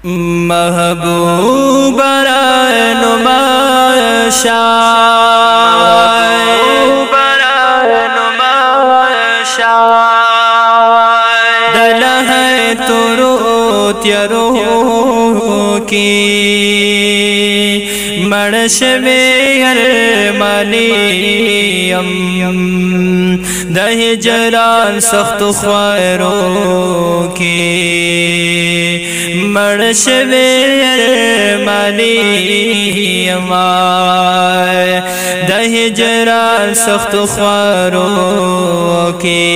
محبوب را نماشا دل ہے ترو تیرو کی مرش میں ارمانیم دہ جران سخت خوارو کی مرش میں ارمانیم دہ جران سخت خوارو کی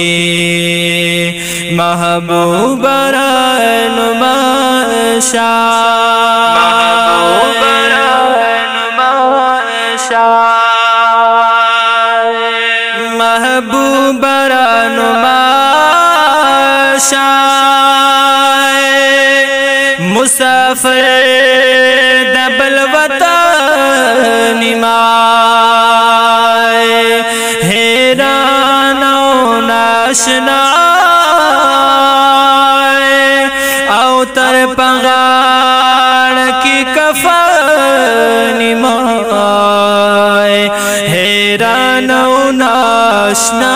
محبوب را نماشا محبوب را نماشا مسافر دبل وطن مائے حیران و ناشنا او تر پغاڑ کی کفن مائے حیران و ناشنا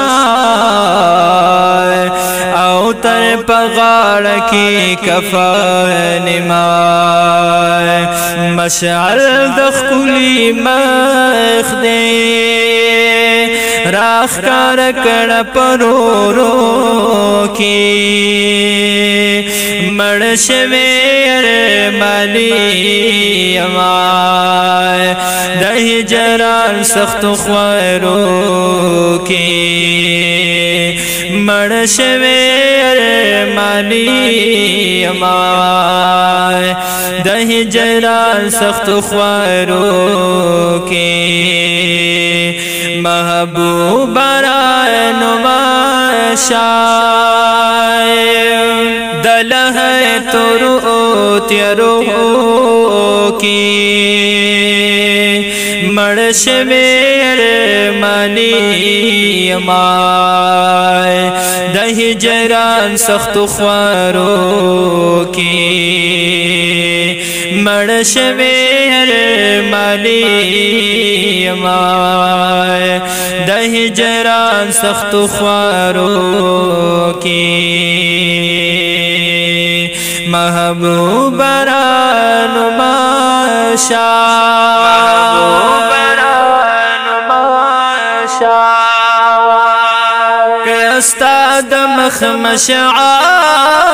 او تر پغاڑ کی کفن مائے مشعل دخلی مخ دے راخ کار کڑ پرو رو کی مرش میں مالی امائے دہ جران سخت خوارو کی مرش میں مالی امائے دہ جران سخت خوارو کی محبوب را نماشا دل ہے ترو تیرو کی مرش میں ارمانیم دہ جران سخت خوارو کی مرش میں ارمانیم دہ جران سخت خوارو کی محبوب را نماشا کہ استاد مخ مشعال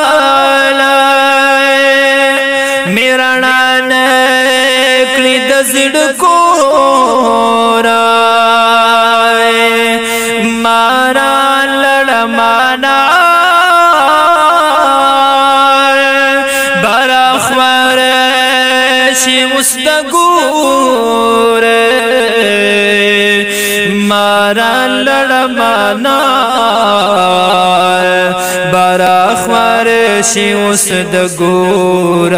میرا نان کلی دزڑ کو مارا لڑ مانا براخوار شی مستگور مارا لڑ مانا براخوار شی مستگور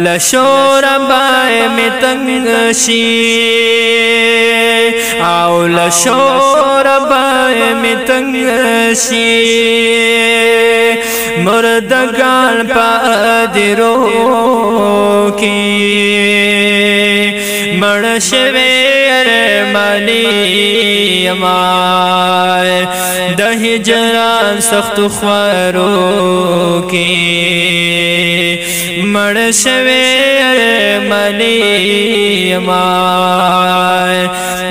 لشور بائے میں تنگ شی او لشور بائے میں تنگ شی مردگان پادرو کی مرش ارمانیم دہ جران سخت خوارو کی مرش ارمانیم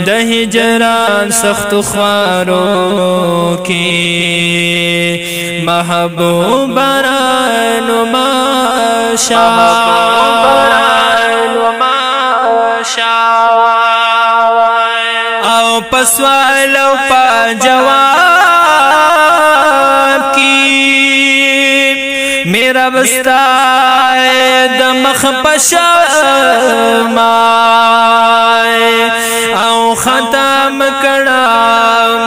دہ جران سخت خوارو کی محبوب را نماشا او پسوال او پا جواب کی میرا بستا دمخ پشا مائے او ختم کڑا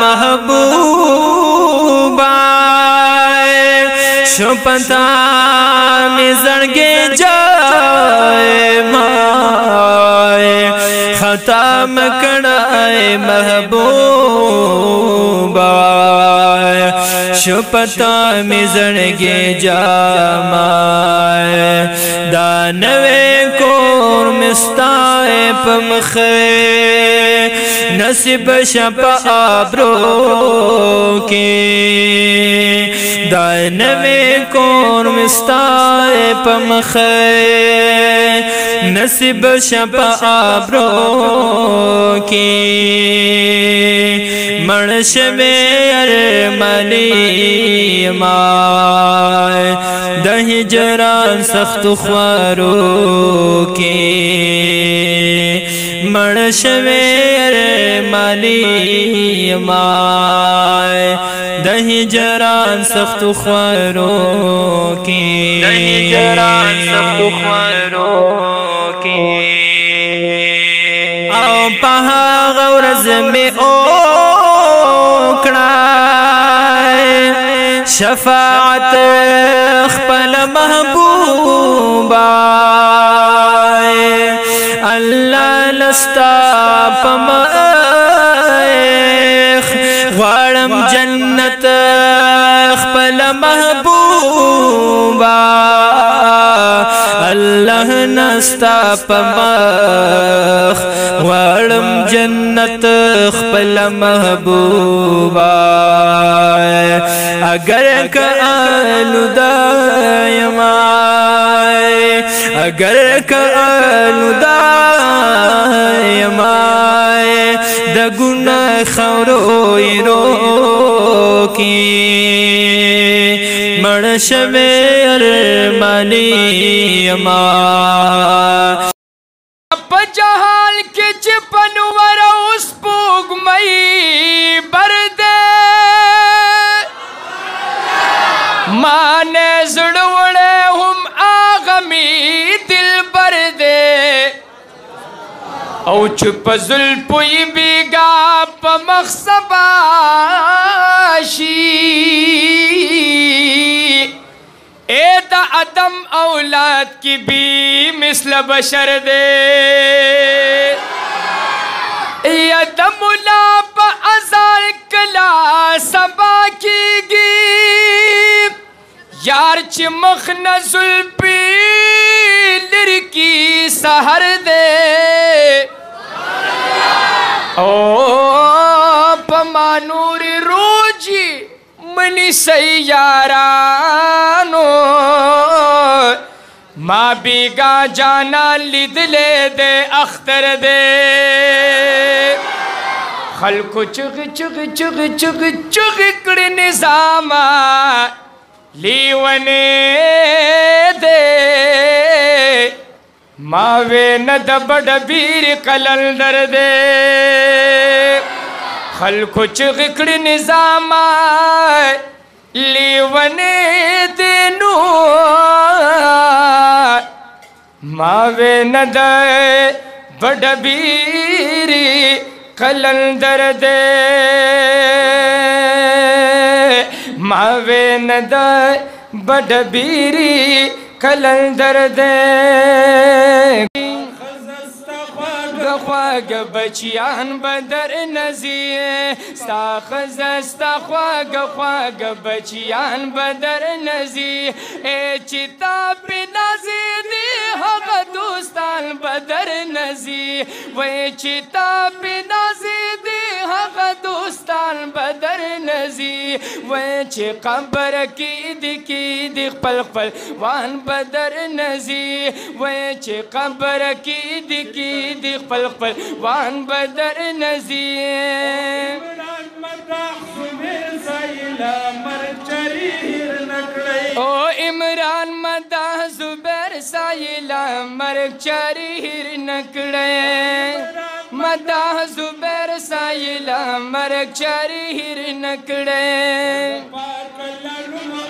محبوبا شپتا میں زڑگے جائے مائے ختم کڑا محبوبا شپتا میں زڑگے جامائے نوے کور مستائے پا مخے نصیب شپا آبرو کے دا نوے کور مستائے پا مخے نصیب شپا آبرو کے مرش میں ارمالی مائے دا ہجران سخت خوارو کے مرش میں ارمالی مائے دا ہجران سخت خوارو کے دا ہجران سخت خوارو کے او پہا غورز میں شفاعت خپل محبوبا اللہ لستا پمائخ غارم جنت خپل محبوبا اللہ نستا پمائخ غارم جنت خپل محبوبا اگر کا آلودہ یمائے اگر کا آلودہ یمائے دا گناہ خوروی رو کی مرش میں ارمانی یمائے پا جہال کی چپنور اس پوگ مئی بردے مانے زڑوڑے ہم آغمی دل بردے او چپ ظلپوی بیگا پا مخصباشی اے دا ادم اولاد کی بھی مثل بشر دے یا دا ملا پا ازال کلا سبا کی گی یار چی مخ نزل پی لرکی سہر دے او پما نور روجی منی سیارانو ما بیگا جانا لید لے دے اختر دے خلقو چغ چغ چغ چغ چغ کڑ نظاما لیونے دے ماوے ند بڑ بیر قلندر دے خلقو چغکڑ نظام لیونے دے نو ماوے ند بڑ بیر قلندر دے ماوے ند بڑ بیری قلندر دے خواگ بچیان بدر نزی ستا خزستا خواگ بچیان بدر نزی اے چتا پی نزی دی حق دوستان بدر نزی وے چتا پی نزی دی حق دوستان بدر نزی وے چی قبر کی دی خپل وان بدر نزی وے چی قبر کی دی خپل وان بدر نزی او عمران مداح زبیر سائلہ مرک چریر نکڑے مداح زبیر سائلہ مرک چریر نکڑے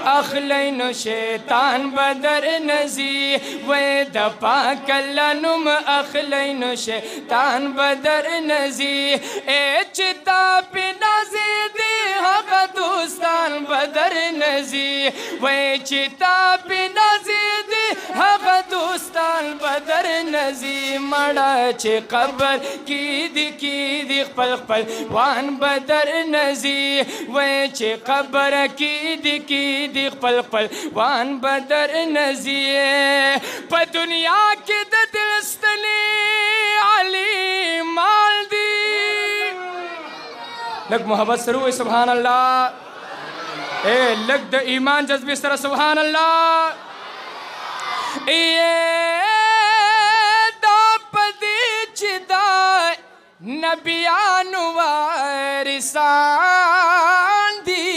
اخلین شیطان بدر نزی وے دپا کلنم اخلین شیطان بدر نزی اے چتا پی نزی دی حق دوستان بدر نزی وے چتا پی نزی دی حق دوستان وان بدر نزی مڑا چه قبر کی دی خپل خپل وان بدر نزی وی چه قبر کی دی خپل خپل وان بدر نزی پا دنیا کی دا دلستنی علی مال دی لگ محبت سروی سبحان اللہ اے لگ دا ایمان جذبی سر سبحان اللہ دا پدی چی دا نبیان وارثان دی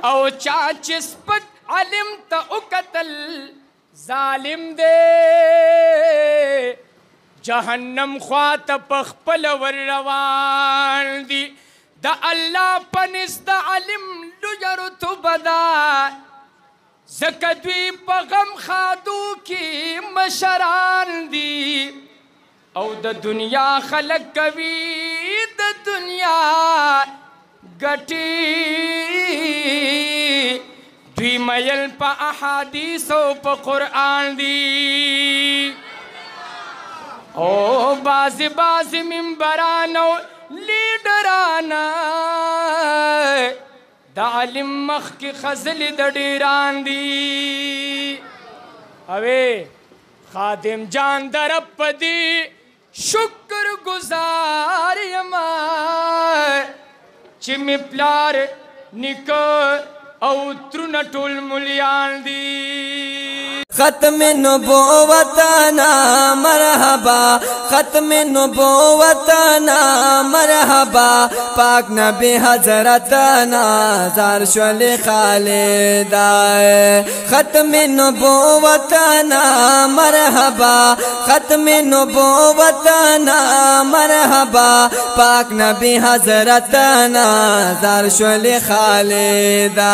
او چاچ سپک علم تا اکتل ظالم دے جہنم خوات پخپل ور روان دی دا اللہ پنس دا علم لجر تو بدا زکدوی پا غم خادو کی مشران دی او دا دنیا خلق کوی دا دنیا گٹی دوی میل پا احادیث و پا قرآن دی او باز منبرانو لیڈرانا دا علم مخ کی خزل دا ڈیران دی اوے خادم جان در اپ دی شکر گزار یما چی می پلار نکو او ترنٹول ملیان دی ختم نبوتنا مرحبا ختم نبوتنا مرحبا پاک نبی حضرتنا زار شول خالدہ ختم نبوتنا مرحبا ختم نبوتنا مرحبا پاک نبی حضرتنا زار شول خالدہ